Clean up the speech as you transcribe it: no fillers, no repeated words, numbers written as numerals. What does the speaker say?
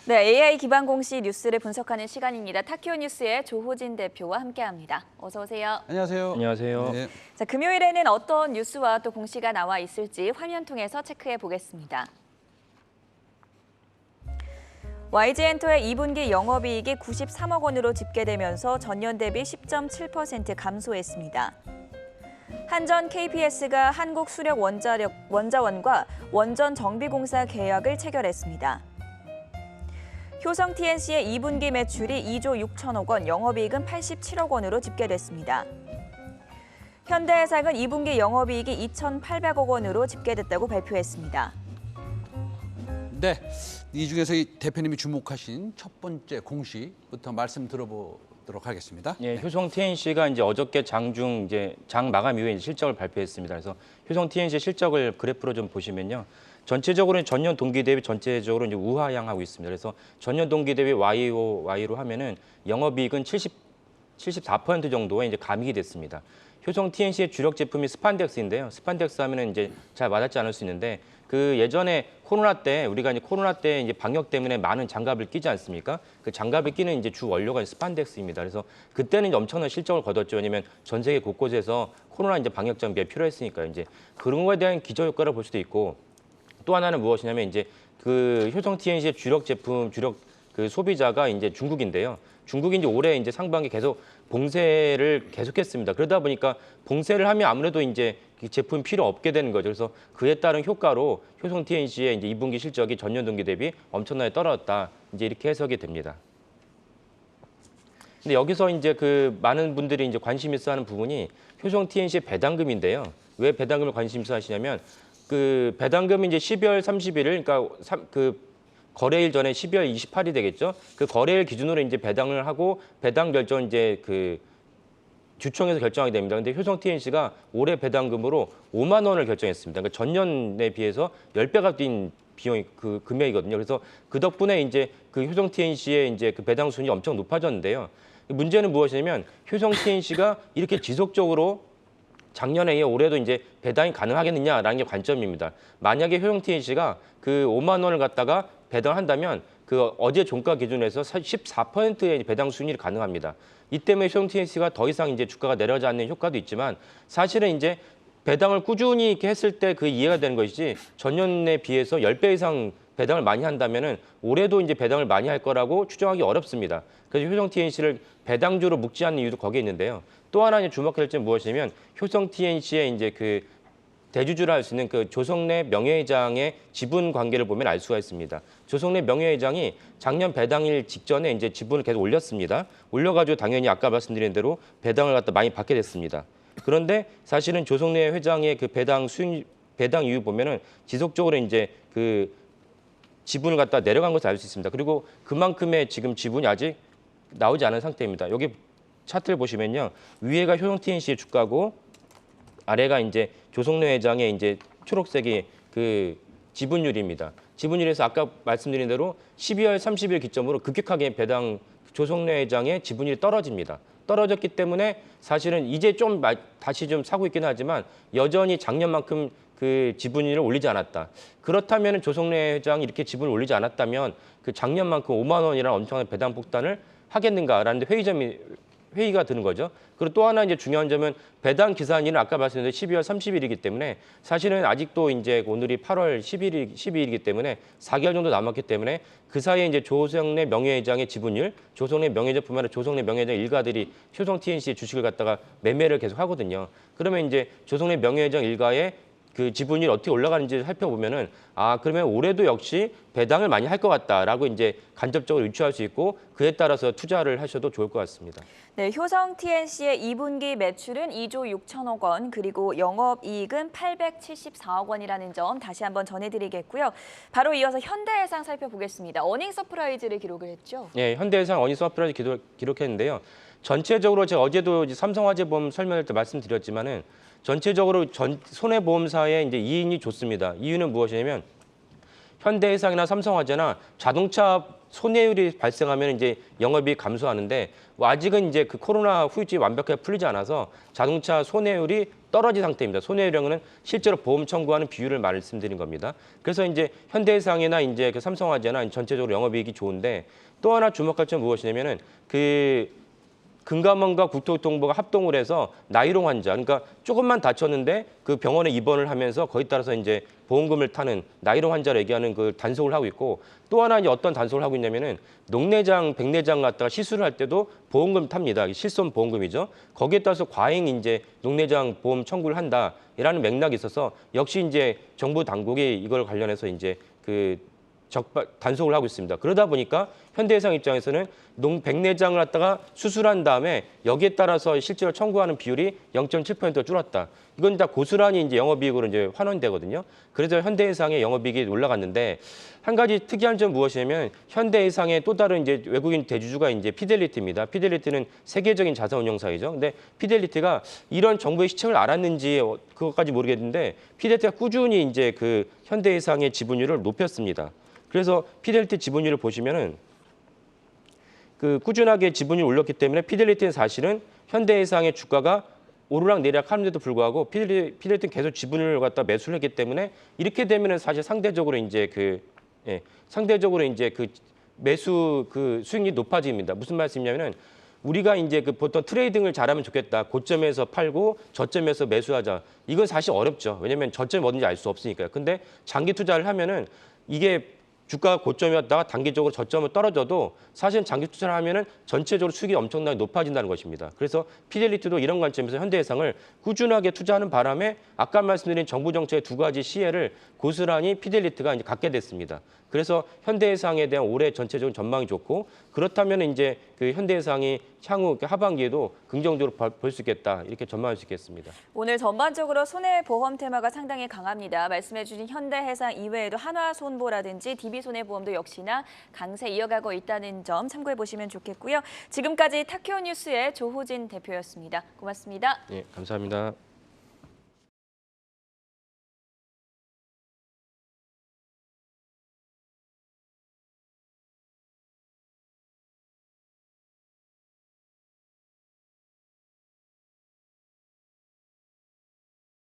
네, AI 기반 공시 뉴스를 분석하는 시간입니다. 타키오 뉴스의 조호진 대표와 함께합니다. 어서 오세요. 안녕하세요. 안녕하세요. 네. 자, 금요일에는 어떤 뉴스와 또 공시가 나와 있을지 화면 통해서 체크해 보겠습니다. YG엔터의 2분기 영업이익이 93억 원으로 집계되면서 전년 대비 10.7% 감소했습니다. 한전 KPS가 한국수력원자원과 원전정비공사 계약을 체결했습니다. 효성 TNC의 2분기 매출이 2조 6천억 원, 영업이익은 87억 원으로 집계됐습니다. 현대해상은 2분기 영업이익이 2,800억 원으로 집계됐다고 발표했습니다. 네. 이 중에서 이 대표님이 주목하신 첫 번째 공시부터 말씀 들어보도록 하겠습니다. 예, 효성 TNC가 이제 어저께 장중 이제 장 마감 이후에 이제 실적을 발표했습니다. 그래서 효성 TNC 실적을 그래프로 좀 보시면요. 전체적으로는 전년 동기 대비 전체적으로 이제 우하향하고 있습니다. 그래서 전년 동기 대비 Y로 하면은 영업이익은 74% 정도의 이제 감익이 됐습니다. 효성 TNC의 주력 제품이 스판덱스인데요. 스판덱스 하면은 이제 잘 와닿지 않을 수 있는데 그 예전에 우리가 이제 코로나 때 이제 방역 때문에 많은 장갑을 끼지 않습니까? 그 장갑을 끼는 이제 주 원료가 스판덱스입니다. 그래서 그때는 이제 엄청난 실적을 거뒀죠. 왜냐면 전 세계 곳곳에서 코로나 이제 방역 장비가 필요했으니까요. 이제 그런 거에 대한 기저 효과를 볼 수도 있고 또 하나는 무엇이냐면 이제 그 효성 TNC의 주력 그 소비자가 이제 중국인데요. 중국이 이제 올해 이제 상반기 계속 봉쇄를 계속했습니다. 그러다 보니까 봉쇄를 하면 아무래도 이제 제품이 필요 없게 되는 거죠. 그래서 그에 따른 효과로 효성 TNC의 이제 2분기 실적이 전년 동기 대비 엄청나게 떨어졌다. 이제 이렇게 해석이 됩니다. 근데 여기서 이제 그 많은 분들이 이제 관심 있어 하는 부분이 효성 TNC의 배당금인데요. 왜 배당금을 관심 있어 하시냐면 그 배당금이 이제 12월 31일 그러니까 그 거래일 전에 12월 28일이 되겠죠. 그 거래일 기준으로 이제 배당을 하고 배당 결정 이제 그 주총에서 결정하게 됩니다. 근데 효성 TNC가 올해 배당금으로 5만 원을 결정했습니다. 그러니까 전년에 비해서 10배가 뛴 비용이 그 금액이거든요. 그래서 그 덕분에 이제 그 효성 TNC의 이제 그 배당 순위 엄청 높아졌는데요. 문제는 무엇이냐면 효성 TNC가 이렇게 지속적으로 작년에 이어 올해도 이제 배당이 가능하겠느냐라는 게 관점입니다. 만약에 효성 TNC가 그 5만 원을 갖다가 배당한다면 그 어제 종가 기준에서 14%의 배당 수익률이 가능합니다. 이 때문에 효성 TNC가 더 이상 이제 주가가 내려가지 않는 효과도 있지만 사실은 이제 배당을 꾸준히 이렇게 했을 때 그 이해가 되는 것이지 전년에 비해서 10배 이상 배당을 많이 한다면은 올해도 이제 배당을 많이 할 거라고 추정하기 어렵습니다. 그래서 효성 TNC를 배당주로 묶지 않는 이유도 거기에 있는데요. 또 하나 이제 주목할 점은 무엇이냐면 효성 TNC의 이제 그 대주주라 할 수 있는 그 조성래 명예회장의 지분 관계를 보면 알 수가 있습니다. 조성래 명예회장이 작년 배당일 직전에 이제 지분을 계속 올렸습니다. 올려가지고 당연히 아까 말씀드린 대로 배당을 갖다 많이 받게 됐습니다. 그런데 사실은 조성래 회장의 그 배당 이유 보면은 지속적으로 이제 그 지분을 갖다 내려간 것을 알 수 있습니다. 그리고 그만큼의 지금 지분이 아직 나오지 않은 상태입니다. 여기 차트를 보시면요. 위에가 효성 TNC의 주가고 아래가 이제 조성래 회장의 이제 초록색이 그 지분율입니다. 지분율에서 아까 말씀드린 대로 12월 30일 기점으로 급격하게 조성래 회장의 지분율이 떨어집니다. 떨어졌기 때문에 사실은 이제 좀 다시 좀 사고 있긴 하지만 여전히 작년만큼 그 지분율을 올리지 않았다. 그렇다면 조성래 회장이 이렇게 지분을 올리지 않았다면 그 작년만큼 5만 원이라는 엄청난 배당 폭탄을 하겠는가라는 회의가 드는 거죠. 그리고 또 하나 이제 중요한 점은 배당 기산일은 아까 말씀드린 12월 30일이기 때문에 사실은 아직도 이제 오늘이 8월 12일이기 때문에 4개월 정도 남았기 때문에 그 사이에 이제 조성래 명예회장의 지분율, 조성래 명예회장뿐만 아니라 조성래 명예회장 일가들이 효성 TNC의 주식을 갖다가 매매를 계속 하거든요. 그러면 이제 조성래 명예회장 일가의 그 지분율이 어떻게 올라가는지 살펴보면은 그러면 올해도 역시 배당을 많이 할 것 같다라고 이제 간접적으로 유추할 수 있고 그에 따라서 투자를 하셔도 좋을 것 같습니다. 네, 효성 TNC의 2분기 매출은 2조 6천억 원, 그리고 영업이익은 874억 원이라는 점 다시 한번 전해드리겠고요. 바로 이어서 현대해상 살펴보겠습니다. 어닝 서프라이즈를 기록을 했죠. 네, 현대해상 어닝 서프라이즈 기록했는데요. 전체적으로 제가 어제도 이제 삼성화재보험 설명할 때 말씀드렸지만은 전체적으로 손해보험사의 이제 이익이 좋습니다. 이유는 무엇이냐면 현대해상이나 삼성화재나 자동차 손해율이 발생하면 이제 영업이익 감소하는데 아직은 이제 그 코로나 후유증이 완벽하게 풀리지 않아서 자동차 손해율이 떨어진 상태입니다. 손해율은 실제로 보험 청구하는 비율을 말씀드린 겁니다. 그래서 이제 현대해상이나 이제 그 삼성화재나 전체적으로 영업이익이 좋은데 또 하나 주목할 점은 무엇이냐면은 금감원과 국토교통부가 합동을 해서 나이롱 환자, 그러니까 조금만 다쳤는데 그 병원에 입원을 하면서 거기에 따라서 이제 보험금을 타는 나이롱 환자를 얘기하는 그 단속을 하고 있고 또 하나 이제 어떤 단속을 하고 있냐면은 녹내장, 백내장 갖다가 시술을 할 때도 보험금 탑니다. 실손 보험금이죠. 거기에 따라서 과잉 이제 녹내장 보험 청구를 한다라는 맥락이 있어서 역시 이제 정부 당국이 이걸 관련해서 이제 단속을 하고 있습니다. 그러다 보니까 현대해상 입장에서는 백내장을 갖다가 수술한 다음에 여기에 따라서 실제로 청구하는 비율이 0.7% 줄었다. 이건 다 고스란히 이제 영업이익으로 이제 환원되거든요. 그래서 현대해상의 영업이익이 올라갔는데 한 가지 특이한 점 무엇이냐면 현대해상의 또 다른 이제 외국인 대주주가 이제 피델리티입니다. 피델리티는 세계적인 자산운용사이죠. 근데 피델리티가 이런 정부의 시책을 알았는지 그것까지 모르겠는데 피델리티가 꾸준히 이제 그 현대해상의 지분율을 높였습니다. 그래서 피델리티 지분율을 보시면은 꾸준하게 지분율을 올렸기 때문에 피델리티는 사실은 현대해상의 주가가 오르락내리락 하는데도 불구하고 피델리티는 계속 지분을 갖다 매수를 했기 때문에 이렇게 되면은 사실 상대적으로 이제 매수 수익률이 높아집니다. 무슨 말씀이냐면은 우리가 이제 보통 트레이딩을 잘하면 좋겠다. 고점에서 팔고 저점에서 매수하자. 이건 사실 어렵죠. 왜냐하면 저점이 어딘지 알 수 없으니까요. 근데 장기 투자를 하면은 이게 주가가 고점이었다가 단기적으로 저점을 떨어져도 사실은 장기 투자를 하면은 전체적으로 수익이 엄청나게 높아진다는 것입니다. 그래서 피델리티도 이런 관점에서 현대해상을 꾸준하게 투자하는 바람에 아까 말씀드린 정부 정책의 두 가지 시혜를 고스란히 피델리티가 이제 갖게 됐습니다. 그래서 현대해상에 대한 올해 전체적인 전망이 좋고 그렇다면 이제 현대해상이 향후 하반기에도 긍정적으로 볼 수 있겠다 이렇게 전망할 수 있겠습니다. 오늘 전반적으로 손해보험 테마가 상당히 강합니다. 말씀해주신 현대해상 이외에도 한화손보라든지 DB손해보험도 역시나 강세 이어가고 있다는 점 참고해 보시면 좋겠고요. 지금까지 타키오 뉴스의 조호진 대표였습니다. 고맙습니다. 네, 감사합니다.